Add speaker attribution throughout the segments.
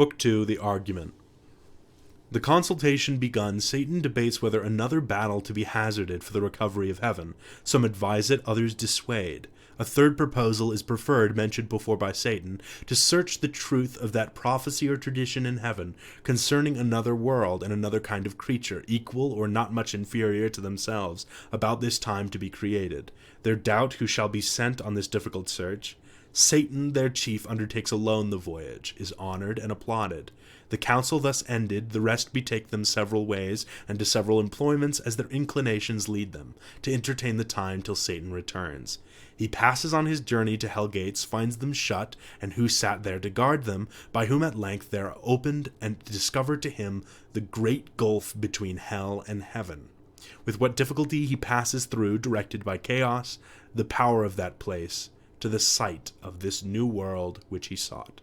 Speaker 1: Book 2, The Argument. The consultation begun, Satan debates whether another battle to be hazarded for the recovery of heaven. Some advise it, others dissuade. A third proposal is preferred, mentioned before by Satan, to search the truth of that prophecy or tradition in heaven concerning another world and another kind of creature, equal or not much inferior to themselves, about this time to be created. Their doubt who shall be sent on this difficult search. Satan, their chief, undertakes alone the voyage, is honored and applauded. The council thus ended, the rest betake them several ways, and to several employments as their inclinations lead them, to entertain the time till Satan returns. He passes on his journey to hell gates, finds them shut, and who sat there to guard them, by whom at length they are opened, and discovered to him the great gulf between hell and heaven. With what difficulty he passes through, directed by chaos, the power of that place, to the sight of this new world which he sought.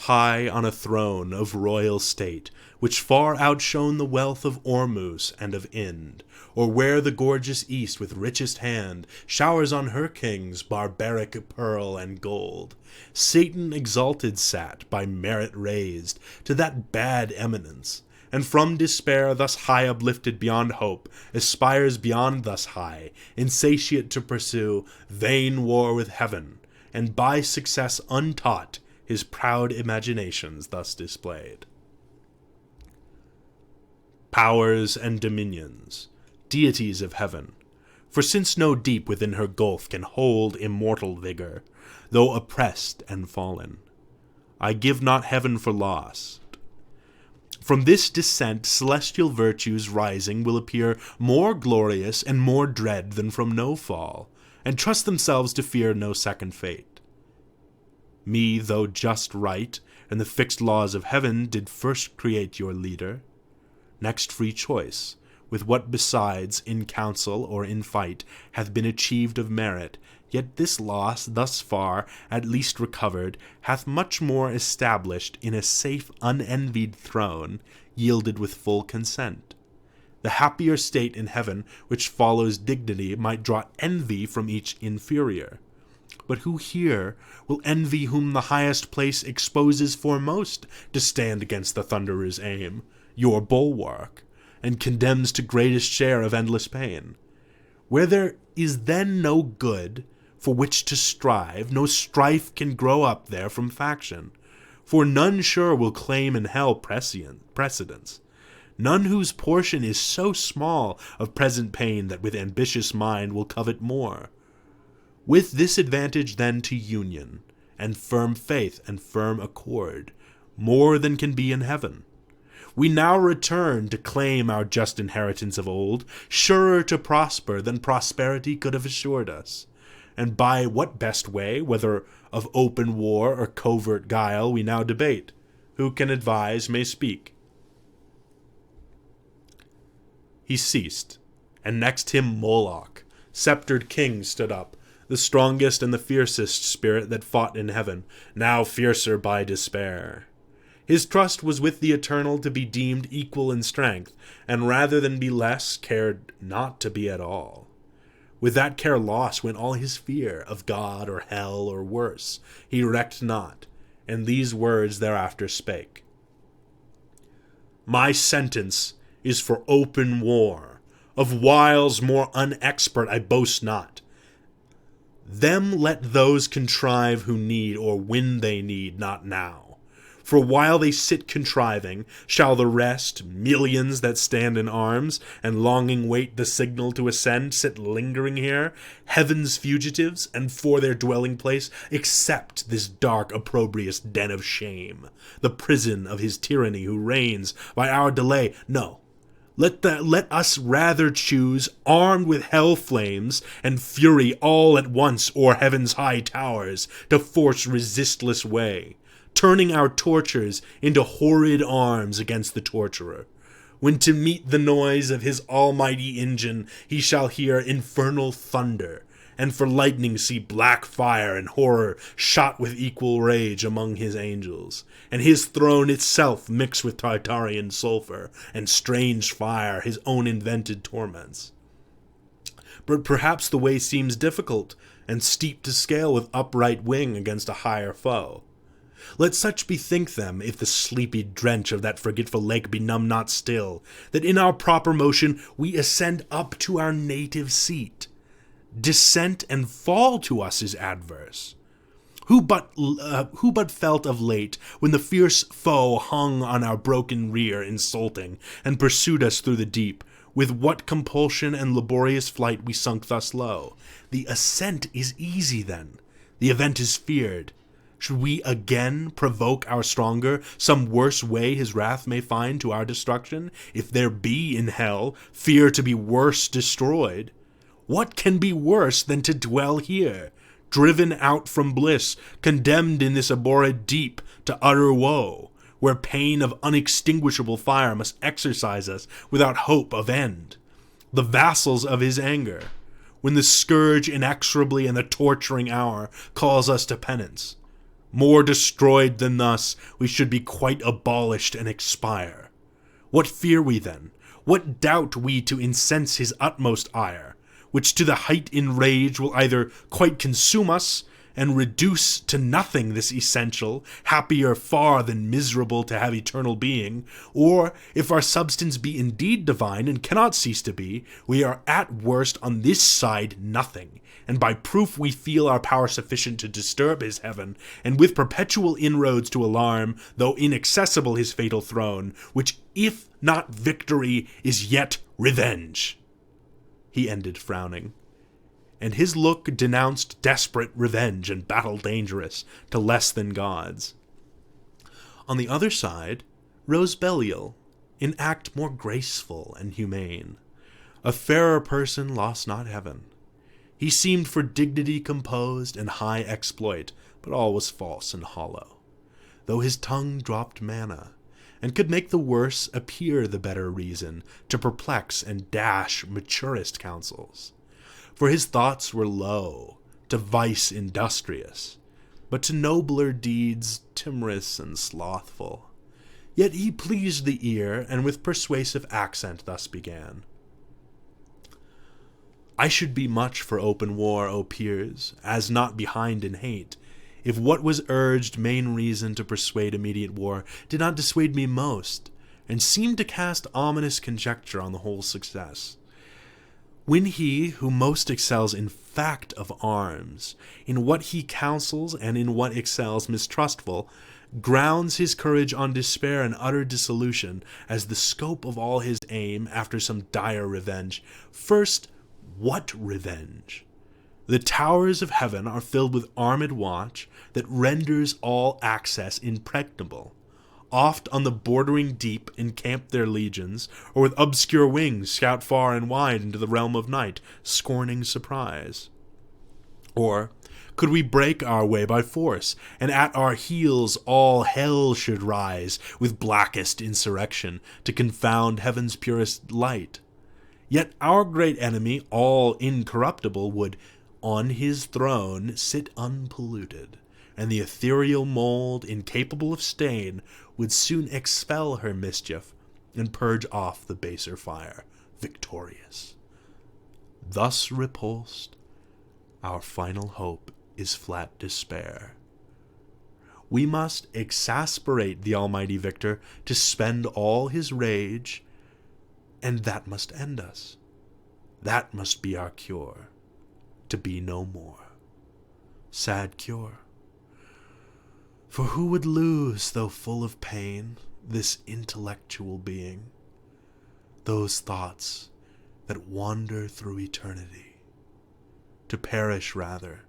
Speaker 1: High on a throne of royal state, which far outshone the wealth of Ormuz and of Ind, or where the gorgeous East with richest hand showers on her kings barbaric pearl and gold, Satan exalted sat, by merit raised, to that bad eminence, and from despair thus high uplifted beyond hope, aspires beyond thus high, insatiate to pursue vain war with heaven, and by success untaught his proud imaginations thus displayed. Powers and dominions, deities of heaven, for since no deep within her gulf can hold immortal vigor, though oppressed and fallen, I give not heaven for lost. From this descent celestial virtues rising will appear more glorious and more dread than from no fall, and trust themselves to fear no second fate. Me, though just right, and the fixed laws of heaven did first create your leader, next free choice, with what besides, in council or in fight, hath been achieved of merit, yet this loss, thus far, at least recovered, hath much more established in a safe unenvied throne, yielded with full consent. The happier state in heaven, which follows dignity, might draw envy from each inferior. But who here will envy whom the highest place exposes foremost to stand against the thunderer's aim, your bulwark, and condemns to greatest share of endless pain? Where there is then no good for which to strive, no strife can grow up there from faction, for none sure will claim in hell precedence, none whose portion is so small of present pain that with ambitious mind will covet more. With this advantage then to union, and firm faith and firm accord, more than can be in heaven, we now return to claim our just inheritance of old, surer to prosper than prosperity could have assured us. And by what best way, whether of open war or covert guile, we now debate. Who can advise may speak. He ceased, and next him Moloch, sceptred king, stood up, the strongest and the fiercest spirit that fought in heaven, now fiercer by despair. His trust was with the Eternal to be deemed equal in strength, and rather than be less, cared not to be at all. With that care lost went all his fear of God or hell or worse. He recked not, and these words thereafter spake. My sentence is for open war. Of wiles more unexpert I boast not. Them let those contrive who need, or when they need, not now. For while they sit contriving, shall the rest, millions that stand in arms, and longing wait the signal to ascend, sit lingering here, heaven's fugitives, and for their dwelling place accept this dark opprobrious den of shame, the prison of his tyranny who reigns by our delay? No. Let us rather choose, armed with hell flames and fury all at once o'er heaven's high towers, to force resistless way, turning our tortures into horrid arms against the torturer. When to meet the noise of his almighty engine he shall hear infernal thunder, and for lightning see black fire and horror shot with equal rage among his angels, and his throne itself mixed with Tartarian sulphur and strange fire, his own invented torments. But perhaps the way seems difficult and steep to scale with upright wing against a higher foe. Let such bethink them, if the sleepy drench of that forgetful lake be numb not still, that in our proper motion we ascend up to our native seat. Descent and fall to us is adverse. Who but felt of late, when the fierce foe hung on our broken rear insulting, and pursued us through the deep, with what compulsion and laborious flight we sunk thus low? The ascent is easy then, the event is feared. Should we again provoke our stronger, some worse way his wrath may find to our destruction, if there be in hell fear to be worse destroyed? What can be worse than to dwell here, driven out from bliss, condemned in this abhorred deep to utter woe, where pain of unextinguishable fire must exercise us without hope of end, the vassals of his anger, when the scourge inexorably and the torturing hour calls us to penance? More destroyed than thus, we should be quite abolished and expire. What fear we then? What doubt we to incense his utmost ire, which to the height in rage will either quite consume us, and reduce to nothing this essential, happier far than miserable to have eternal being, or, if our substance be indeed divine and cannot cease to be, we are at worst on this side nothing, and by proof we feel our power sufficient to disturb his heaven, and with perpetual inroads to alarm, though inaccessible his fatal throne, which if not victory is yet revenge. He ended frowning, and his look denounced desperate revenge and battle dangerous to less than gods. On the other side rose Belial, in act more graceful and humane. A fairer person lost not heaven. He seemed for dignity composed and high exploit, but all was false and hollow, though his tongue dropped manna, and could make the worse appear the better reason, to perplex and dash maturest counsels. For his thoughts were low, to vice industrious, but to nobler deeds timorous and slothful. Yet he pleased the ear, and with persuasive accent thus began. I should be much for open war, O peers, as not behind in hate, if what was urged main reason to persuade immediate war did not dissuade me most, and seemed to cast ominous conjecture on the whole success. When he who most excels in fact of arms, in what he counsels and in what excels mistrustful, grounds his courage on despair and utter dissolution as the scope of all his aim after some dire revenge. First, what revenge? The towers of heaven are filled with armed watch that renders all access impregnable. Oft on the bordering deep encamp their legions, or with obscure wings scout far and wide into the realm of night, scorning surprise. Or could we break our way by force, and at our heels all hell should rise with blackest insurrection to confound heaven's purest light? Yet our great enemy, all incorruptible, would on his throne sit unpolluted, and the ethereal mold, incapable of stain, would soon expel her mischief and purge off the baser fire, victorious. Thus repulsed, our final hope is flat despair. We must exasperate the almighty victor to spend all his rage, and that must end us. That must be our cure, to be no more. Sad cure. For who would lose, though full of pain, this intellectual being, those thoughts that wander through eternity, to perish rather,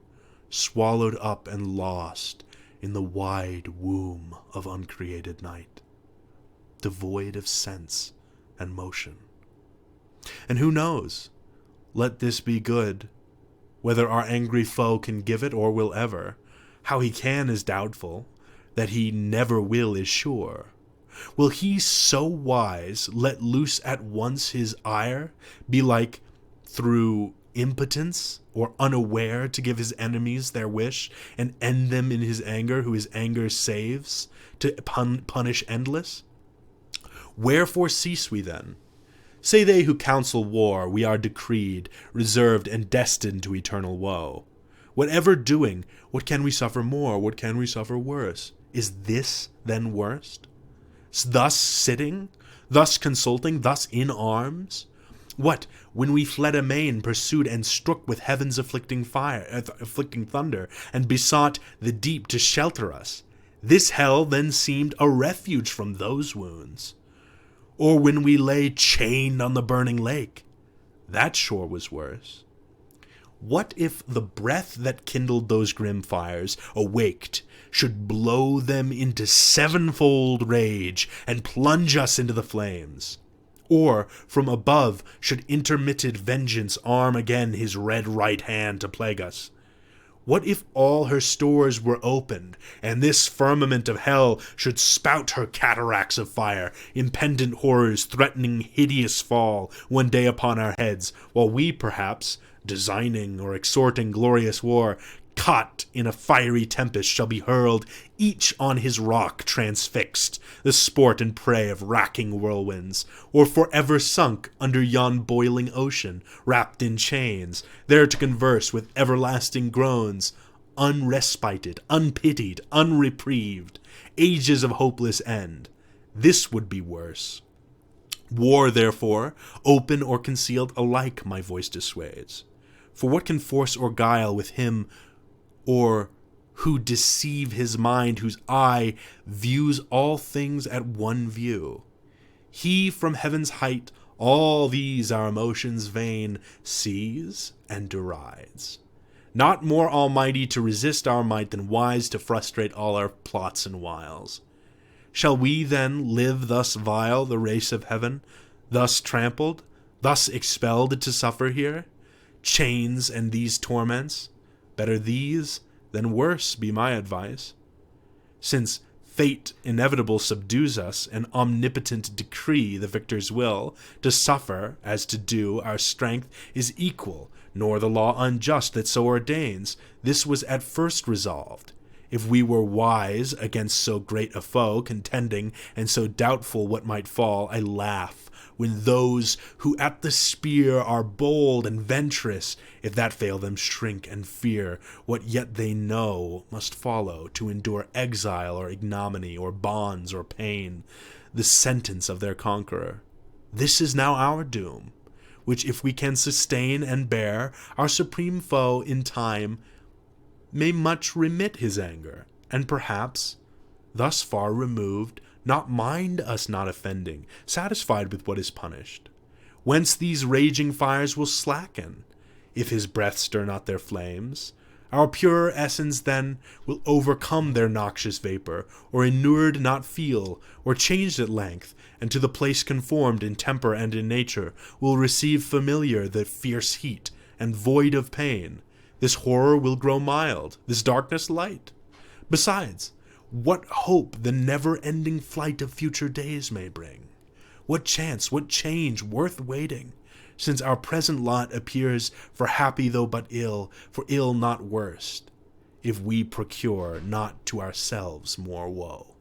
Speaker 1: swallowed up and lost in the wide womb of uncreated night, devoid of sense and motion? And who knows? Let this be good. Whether our angry foe can give it or will ever, how he can is doubtful, that he never will is sure. Will he so wise let loose at once his ire, be like through impotence, or unaware to give his enemies their wish, and end them in his anger, who his anger saves, to punish endless? Wherefore cease we then? Say they who counsel war, we are decreed, reserved, and destined to eternal woe. Whatever doing, what can we suffer more? What can we suffer worse? Is this then worst? Thus sitting, thus consulting, thus in arms? What, when we fled amain, pursued and struck with heaven's afflicting thunder, and besought the deep to shelter us? This hell then seemed a refuge from those wounds. Or when we lay chained on the burning lake, that shore was worse. What if the breath that kindled those grim fires, awaked, should blow them into sevenfold rage and plunge us into the flames? Or from above should intermitted vengeance arm again his red right hand to plague us? What if all her stores were opened, and this firmament of hell should spout her cataracts of fire, impendent horrors threatening hideous fall one day upon our heads, while we, perhaps, designing or exhorting glorious war, caught in a fiery tempest, shall be hurled, each on his rock transfixed, the sport and prey of racking whirlwinds, or forever sunk under yon boiling ocean, wrapped in chains, there to converse with everlasting groans, unrespited, unpitied, unreprieved, ages of hopeless end. This would be worse. War, therefore, open or concealed, alike my voice dissuades. For what can force or guile with him, or who deceive his mind, whose eye views all things at one view? He from heaven's height all these our emotions vain sees and derides. Not more almighty to resist our might than wise to frustrate all our plots and wiles. Shall we then live thus vile the race of heaven, thus trampled, thus expelled to suffer here? Chains and these torments? Better these than worse be my advice. Since fate inevitable subdues us, an omnipotent decree the victor's will, to suffer as to do, our strength is equal, nor the law unjust that so ordains. This was at first resolved. If we were wise against so great a foe contending, and so doubtful what might fall, I laugh when those who at the spear are bold and venturous, if that fail them, shrink and fear what yet they know must follow, to endure exile or ignominy or bonds or pain, the sentence of their conqueror. This is now our doom, which if we can sustain and bear, our supreme foe in time may much remit his anger, and perhaps, thus far removed, not mind us not offending, satisfied with what is punished. Whence these raging fires will slacken, if his breath stir not their flames. Our purer essence then will overcome their noxious vapor, or inured not feel, or changed at length, and to the place conformed in temper and in nature, will receive familiar the fierce heat, and void of pain. This horror will grow mild, this darkness light. Besides, what hope the never-ending flight of future days may bring? What chance, what change worth waiting, since our present lot appears for happy though but ill, for ill not worst, if we procure not to ourselves more woe?